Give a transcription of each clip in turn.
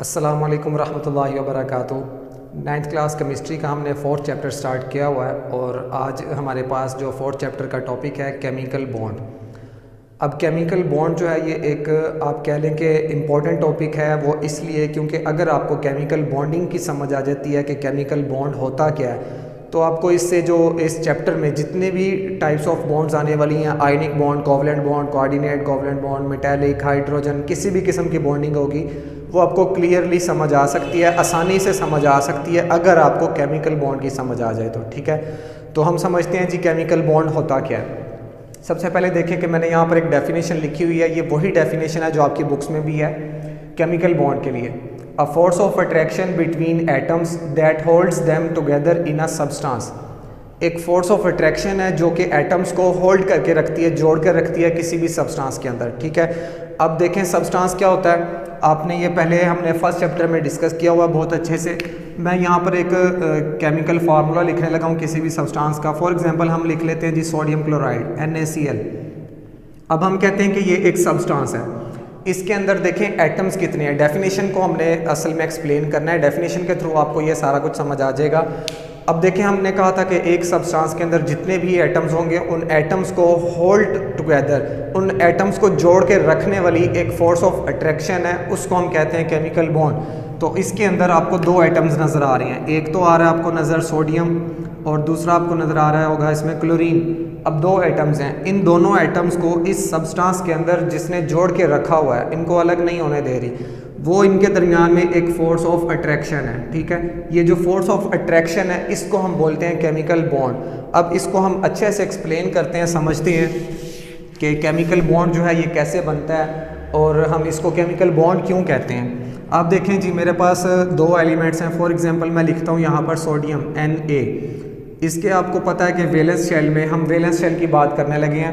अस्सलामु अलैकुम रहमतुल्लाहि व बरकातुहू। 9th क्लास केमिस्ट्री का हमने 4th चैप्टर स्टार्ट किया हुआ है और आज हमारे पास जो 4th चैप्टर का टॉपिक है केमिकल बॉन्ड। अब केमिकल बॉन्ड जो है ये एक आप कह लें कि इम्पॉर्टेंट टॉपिक है, वो इसलिए क्योंकि अगर आपको केमिकल बॉन्डिंग की समझ आ जाती है कि केमिकल बॉन्ड होता क्या है, तो आपको इससे जो इस चैप्टर में जितने भी टाइप्स ऑफ बॉन्ड्स आने वाली हैं, ionic bond, covalent bond, coordinate covalent bond, metallic, hydrogen, किसी भी किस्म की बॉन्डिंग होगी वो आपको क्लियरली समझ आ सकती है, आसानी से समझ आ सकती है अगर आपको केमिकल बॉन्ड की समझ आ जाए तो। ठीक है, तो हम समझते हैं जी केमिकल बॉन्ड होता क्या है। सबसे पहले देखें कि मैंने यहाँ पर एक डेफिनेशन लिखी हुई है, ये वही डेफिनेशन है जो आपकी बुक्स में भी है केमिकल बॉन्ड के लिए। A force of attraction between atoms that holds them together in a substance. एक फोर्स ऑफ अट्रैक्शन है जो कि एटम्स को होल्ड करके रखती है, जोड़ कर रखती है किसी भी सब्सटेंस के अंदर। ठीक है, अब देखें सब्सटेंस क्या होता है, आपने ये पहले हमने फर्स्ट चैप्टर में डिस्कस किया हुआ बहुत अच्छे से। मैं यहाँ पर एक केमिकल फार्मूला लिखने लगा हूँ किसी भी सब्सटेंस का। फॉर एग्जांपल हम लिख लेते हैं जी सोडियम क्लोराइड NaCl। अब हम कहते हैं कि ये एक सब्सटेंस है, इसके अंदर देखें एटम्स कितने हैं। डेफिनेशन को हमने असल में एक्सप्लेन करना है, डेफिनेशन के थ्रू आपको ये सारा कुछ समझ आ जाएगा। अब देखें हमने कहा था कि एक सब्सटेंस के अंदर जितने भी एटम्स होंगे उन एटम्स को होल्ड टुगेदर, उन एटम्स को जोड़ के रखने वाली एक फोर्स ऑफ अट्रैक्शन है, उसको हम कहते हैं केमिकल बॉन्ड। तो इसके अंदर आपको दो एटम्स नज़र आ रहे हैं, एक तो आ रहा है आपको नज़र सोडियम और दूसरा आपको नज़र आ रहा होगा इसमें क्लोरीन। अब दो एटम्स हैं, इन दोनों एटम्स को इस सब्सटेंस के अंदर जिसने जोड़ के रखा हुआ है, इनको अलग नहीं होने दे रही, वो इनके दरमियान में एक फोर्स ऑफ अट्रैक्शन है। ठीक है, ये जो फोर्स ऑफ अट्रैक्शन है इसको हम बोलते हैं केमिकल बॉन्ड। अब इसको हम अच्छे से एक्सप्लेन करते हैं, समझते हैं कि केमिकल बॉन्ड जो है ये कैसे बनता है और हम इसको केमिकल बॉन्ड क्यों कहते हैं। आप देखें जी मेरे पास दो एलिमेंट्स हैं। फॉर एग्जांपल मैं लिखता हूँ यहाँ पर सोडियम Na। इसके आपको पता है कि वैलेंस शेल में, हम वैलेंस शेल की बात करने लगे हैं,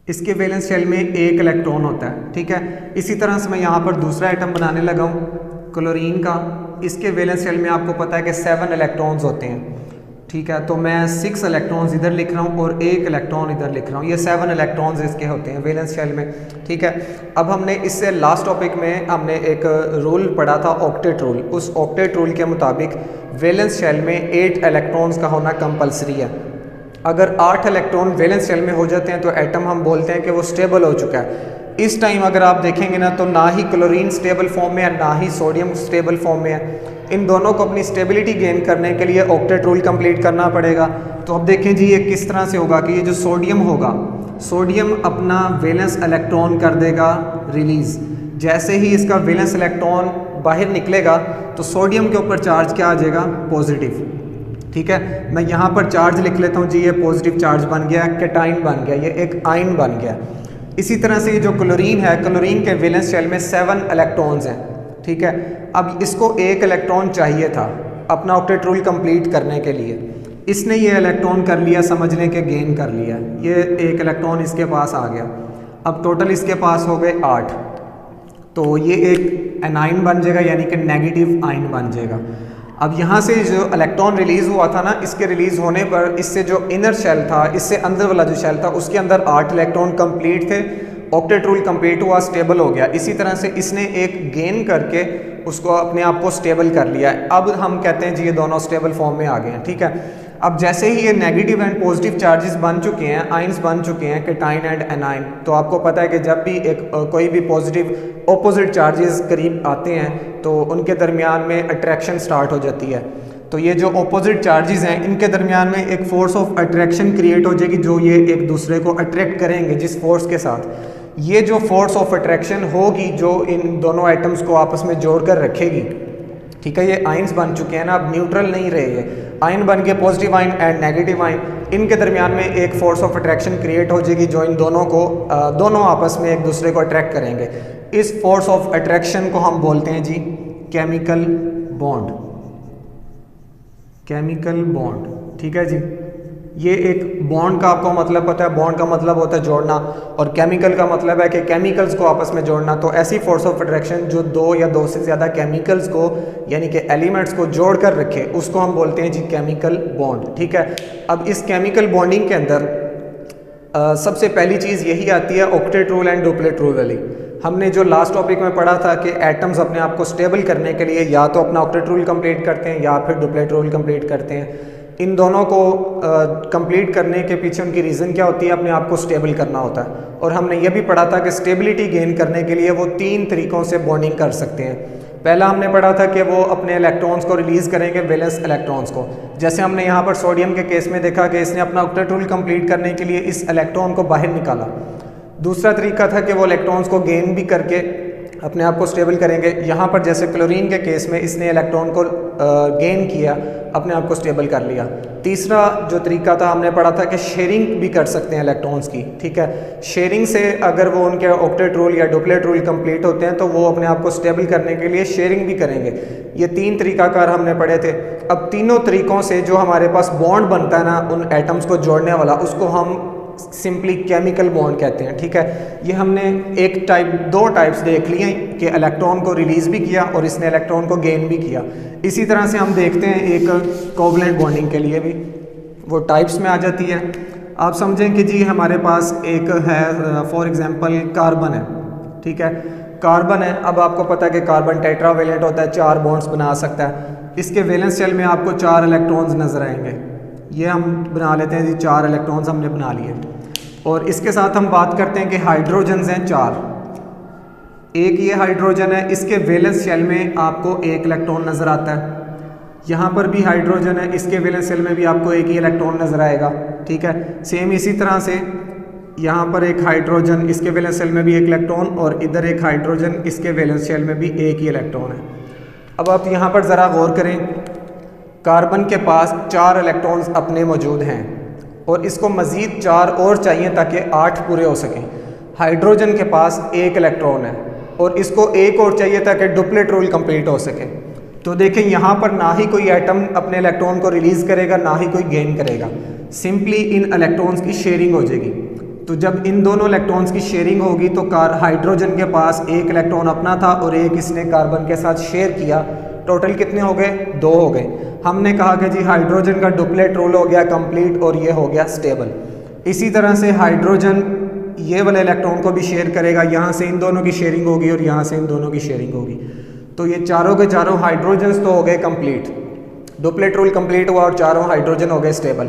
इसके वैलेंस शेल में एक इलेक्ट्रॉन होता है। ठीक है, इसी तरह से मैं यहाँ पर दूसरा एटम बनाने लगा हूँ क्लोरीन का, इसके वैलेंस शेल में आपको पता है कि 7 इलेक्ट्रॉन्स होते हैं। ठीक है, तो मैं 6 इलेक्ट्रॉन्स इधर लिख रहा हूँ और एक इलेक्ट्रॉन इधर लिख रहा हूँ, ये 7 इलेक्ट्रॉन्स इसके होते हैं वैलेंस शेल में। ठीक है, अब हमने इससे लास्ट टॉपिक में हमने एक रूल पढ़ा था ऑक्टेट रूल। उस ऑक्टेट रूल के मुताबिक वैलेंस शेल में 8 इलेक्ट्रॉन्स का होना कंपलसरी है। अगर 8 इलेक्ट्रॉन वैलेंस शेल में हो जाते हैं तो एटम हम बोलते हैं कि वो स्टेबल हो चुका है। इस टाइम अगर आप देखेंगे ना तो ना ही क्लोरीन स्टेबल फॉर्म में है ना ही सोडियम स्टेबल फॉर्म में है। इन दोनों को अपनी स्टेबिलिटी गेन करने के लिए ऑक्टेट रूल कंप्लीट करना पड़ेगा। तो अब देखें जी ये किस तरह से होगा कि ये जो सोडियम होगा, सोडियम अपना वैलेंस इलेक्ट्रॉन कर देगा रिलीज। जैसे ही इसका वैलेंस इलेक्ट्रॉन बाहर निकलेगा तो सोडियम के ऊपर चार्ज क्या आ जाएगा, पॉजिटिव। ठीक है, मैं यहाँ पर चार्ज लिख लेता हूँ जी, ये पॉजिटिव चार्ज बन गया, कैटाइन बन गया, ये एक आयन बन गया। इसी तरह से ये जो क्लोरीन है, क्लोरीन के वैलेंस शेल में 7 इलेक्ट्रॉन्स हैं। ठीक है, अब इसको एक इलेक्ट्रॉन चाहिए था अपना ऑक्टेट रूल कंप्लीट करने के लिए, इसने ये इलेक्ट्रॉन कर लिया, समझ लें कि गेन कर लिया, ये एक इलेक्ट्रॉन इसके पास आ गया। अब टोटल इसके पास हो गए 8, तो ये एक एनाइन बन जाएगा, यानी कि नेगेटिव आयन बन जाएगा। अब यहाँ से जो इलेक्ट्रॉन रिलीज़ हुआ था ना, इसके रिलीज़ होने पर इससे जो इनर शेल था, इससे अंदर वाला जो शेल था, उसके अंदर 8 इलेक्ट्रॉन कंप्लीट थे, ऑक्टेट रूल कंप्लीट हुआ, स्टेबल हो गया। इसी तरह से इसने एक गेन करके उसको अपने आप को स्टेबल कर लिया है। अब हम कहते हैं जी ये दोनों स्टेबल फॉर्म में आ गए हैं। ठीक है, अब जैसे ही ये नेगेटिव एंड पॉजिटिव चार्जेस बन चुके हैं, आयंस बन चुके हैं, कैटाइन एंड एनाइन, तो आपको पता है कि जब भी एक कोई भी पॉजिटिव ऑपोजिट चार्जेस करीब आते हैं तो उनके दरमियान में अट्रैक्शन स्टार्ट हो जाती है। तो ये जो ऑपोजिट चार्जेस हैं इनके दरमियान में एक फोर्स ऑफ अट्रैक्शन क्रिएट हो जाएगी, जो ये एक दूसरे को अट्रैक्ट करेंगे जिस फोर्स के साथ। ये जो फोर्स ऑफ अट्रैक्शन होगी जो इन दोनों एटम्स को आपस में जोड़ कर रखेगी। ठीक है, ये आयंस बन चुके हैं ना, अब न्यूट्रल नहीं रहे, ये आयन बन के positive ion and negative ion, इनके दरमियान में एक फोर्स ऑफ अट्रैक्शन क्रिएट हो जाएगी जो इन दोनों को दोनों आपस में एक दूसरे को अट्रैक्ट करेंगे। इस फोर्स ऑफ अट्रैक्शन को हम बोलते हैं जी केमिकल बॉन्ड, केमिकल बॉन्ड। ठीक है जी, ये एक बॉन्ड का आपको मतलब पता है, बॉन्ड का मतलब होता है जोड़ना, और केमिकल का मतलब है कि केमिकल्स को आपस में जोड़ना। तो ऐसी फोर्स ऑफ अट्रैक्शन जो दो या दो से ज़्यादा केमिकल्स को, यानी कि एलिमेंट्स को जोड़ कर रखे, उसको हम बोलते हैं जी केमिकल बॉन्ड। ठीक है, अब इस केमिकल बॉन्डिंग के अंदर सबसे पहली चीज़ यही आती है octet rule and duplet rule वाली। हमने जो लास्ट टॉपिक में पढ़ा था कि एटम्स अपने आप को स्टेबल करने के लिए या तो अपना ऑक्टेट रूल कंप्लीट करते हैं या फिर डुप्लेट रूल कंप्लीट करते हैं। इन दोनों को कंप्लीट करने के पीछे उनकी रीज़न क्या होती है, अपने आप को स्टेबल करना होता है। और हमने ये भी पढ़ा था कि स्टेबिलिटी गेन करने के लिए वो 3 तरीक़ों से बॉन्डिंग कर सकते हैं। पहला हमने पढ़ा था कि वो अपने इलेक्ट्रॉन्स को रिलीज़ करेंगे, वैलेंस इलेक्ट्रॉन्स को। जैसे हमने यहाँ पर सोडियम के केस में देखा कि इसने अपना ऑक्टेट रूल कंप्लीट करने के लिए इस इलेक्ट्रॉन को बाहर निकाला। दूसरा तरीका था कि वो इलेक्ट्रॉन्स को गेन भी करके अपने आप को स्टेबल करेंगे। यहाँ पर जैसे क्लोरीन के केस में इसने इलेक्ट्रॉन को गेन किया, अपने आप को स्टेबल कर लिया। तीसरा जो तरीका था हमने पढ़ा था कि शेयरिंग भी कर सकते हैं इलेक्ट्रॉन्स की, ठीक है। शेयरिंग से अगर वो उनके ऑक्टेट रूल या डुप्लेट रूल कंप्लीट होते हैं तो वो अपने आप को स्टेबल करने के लिए शेयरिंग भी करेंगे। ये 3 तरीकाकार हमने पढ़े थे। अब तीनों तरीक़ों से जो हमारे पास बॉन्ड बनता है ना उन एटम्स को जोड़ने वाला, उसको हम सिंपली केमिकल बॉन्ड कहते हैं, ठीक है। ये हमने 2 टाइप्स देख लिए कि इलेक्ट्रॉन को रिलीज़ भी किया और इसने इलेक्ट्रॉन को गेन भी किया। इसी तरह से हम देखते हैं एक कोवलेंट बॉन्डिंग के लिए भी वो टाइप्स में आ जाती है। आप समझें कि जी हमारे पास एक है फॉर एग्जांपल कार्बन है, ठीक है। कार्बन है, अब आपको पता है कि कार्बन टेट्रावेलेंट होता है, 4 बॉन्ड्स बना सकता है। इसके वैलेंस शेल में आपको 4 इलेक्ट्रॉन्स नज़र आएंगे। ये हम बना लेते हैं जी, 4 इलेक्ट्रॉन्स हमने बना लिए। और इसके साथ हम बात करते हैं कि हाइड्रोजन्स हैं 4। एक ये हाइड्रोजन है, इसके वैलेंस शेल में आपको 1 इलेक्ट्रॉन नज़र आता है। यहाँ पर भी हाइड्रोजन है, इसके वैलेंस शेल में भी आपको 1 ही इलेक्ट्रॉन नज़र आएगा, ठीक है। सेम इसी तरह से यहाँ पर एक हाइड्रोजन, इसके वैलेंस शेल में भी 1 इलेक्ट्रॉन, और इधर एक हाइड्रोजन, इसके वैलेंस शेल में भी 1 ही इलेक्ट्रॉन है। अब आप यहाँ पर ज़रा गौर करें, कार्बन के पास 4 इलेक्ट्रॉन्स अपने मौजूद हैं और इसको मज़ीद 4 और चाहिए ताकि 8 पूरे हो सकें। हाइड्रोजन के पास 1 इलेक्ट्रॉन है और इसको 1 और चाहिए ताकि डुप्लेट रूल कंप्लीट हो सके। तो देखें यहाँ पर ना ही कोई एटम अपने इलेक्ट्रॉन को रिलीज़ करेगा, ना ही कोई गेन करेगा। सिंपली इन इलेक्ट्रॉन्स की शेयरिंग हो जाएगी। तो जब इन दोनों इलेक्ट्रॉन्स की शेयरिंग होगी तो हाइड्रोजन के पास 1 इलेक्ट्रॉन अपना था और 1 इसने कार्बन के साथ शेयर किया। टोटल कितने हो गए? 2 हो गए। हमने कहा कि जी हाइड्रोजन का डुप्लेट रूल हो गया कंप्लीट और ये हो गया स्टेबल। इसी तरह से हाइड्रोजन ये वाले इलेक्ट्रॉन को भी शेयर करेगा, यहाँ से इन दोनों की शेयरिंग होगी और यहाँ से इन दोनों की शेयरिंग होगी। तो ये चारों के चारों हाइड्रोजन्स तो हो गए कंप्लीट, डुप्लेट रूल कंप्लीट हुआ और चारों हाइड्रोजन हो गए स्टेबल।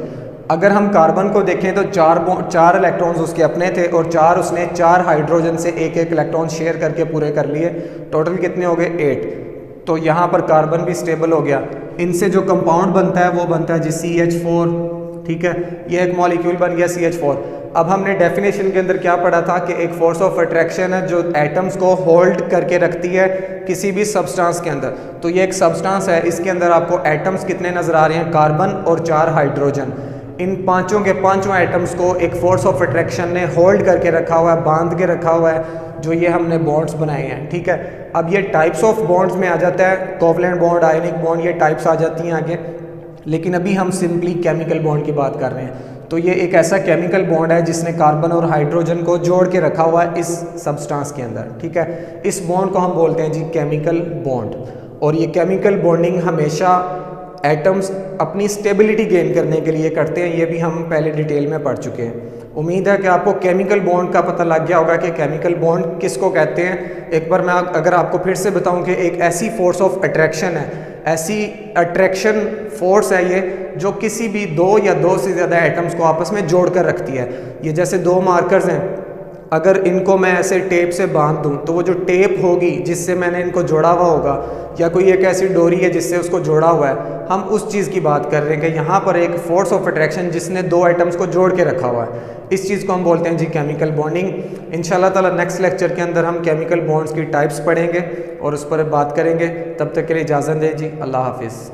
अगर हम कार्बन को देखें तो 4 इलेक्ट्रॉन्स उसके अपने थे और 4 उसने 4 हाइड्रोजन से 1-1 इलेक्ट्रॉन शेयर करके पूरे कर लिए। टोटल कितने हो गए? 8। तो यहाँ पर कार्बन भी स्टेबल हो गया। इनसे जो कंपाउंड बनता है वो बनता है जी CH4, ठीक है। ये एक मॉलिक्यूल बन गया CH4। अब हमने डेफिनेशन के अंदर क्या पढ़ा था कि एक फोर्स ऑफ अट्रैक्शन है जो एटम्स को होल्ड करके रखती है किसी भी सब्सटेंस के अंदर। तो ये एक सब्सटेंस है, इसके अंदर आपको एटम्स कितने नज़र आ रहे हैं? कार्बन और 4 हाइड्रोजन। इन पांचों के पांचों एटम्स को एक फोर्स ऑफ अट्रैक्शन ने होल्ड करके रखा हुआ है, बांध के रखा हुआ है, जो ये हमने बॉन्ड्स बनाए हैं, ठीक है। अब ये टाइप्स ऑफ बॉन्ड्स में आ जाता है, कोवलेंट बॉन्ड, आयनिक बॉन्ड, ये टाइप्स आ जाती हैं आगे। लेकिन अभी हम सिंपली केमिकल बॉन्ड की बात कर रहे हैं। तो ये एक ऐसा केमिकल बॉन्ड है जिसने कार्बन और हाइड्रोजन को जोड़ के रखा हुआ है इस सब्सटेंस के अंदर, ठीक है। इस बॉन्ड को हम बोलते हैं जी केमिकल बॉन्ड। और ये केमिकल बॉन्डिंग हमेशा एटम्स अपनी स्टेबिलिटी गेन करने के लिए करते हैं। ये भी हम पहले डिटेल में पढ़ चुके हैं। उम्मीद है कि आपको केमिकल बॉन्ड का पता लग गया होगा कि केमिकल बॉन्ड किसको कहते हैं। एक बार मैं अगर आपको फिर से बताऊं कि एक ऐसी फोर्स ऑफ अट्रैक्शन है, ऐसी अट्रैक्शन फोर्स है ये जो किसी भी 2 या 2 से ज़्यादा एटम्स को आपस में जोड़ कर रखती है। ये जैसे 2 मार्कर्स हैं, अगर इनको मैं ऐसे टेप से बांध दूं तो वो जो टेप होगी जिससे मैंने इनको जोड़ा हुआ होगा, या कोई एक ऐसी डोरी है जिससे उसको जोड़ा हुआ है, हम उस चीज़ की बात कर रहे हैं कि यहाँ पर एक फोर्स ऑफ अट्रैक्शन जिसने 2 एटम्स को जोड़ के रखा हुआ है, इस चीज़ को हम बोलते हैं जी केमिकल बॉन्डिंग। इंशाल्लाह ताला नेक्स्ट लेक्चर के अंदर हम केमिकल बॉन्ड्स की टाइप्स पढ़ेंगे और उस पर बात करेंगे। तब तक के लिए इजाज़त दें जी, अल्लाह हाफिज़।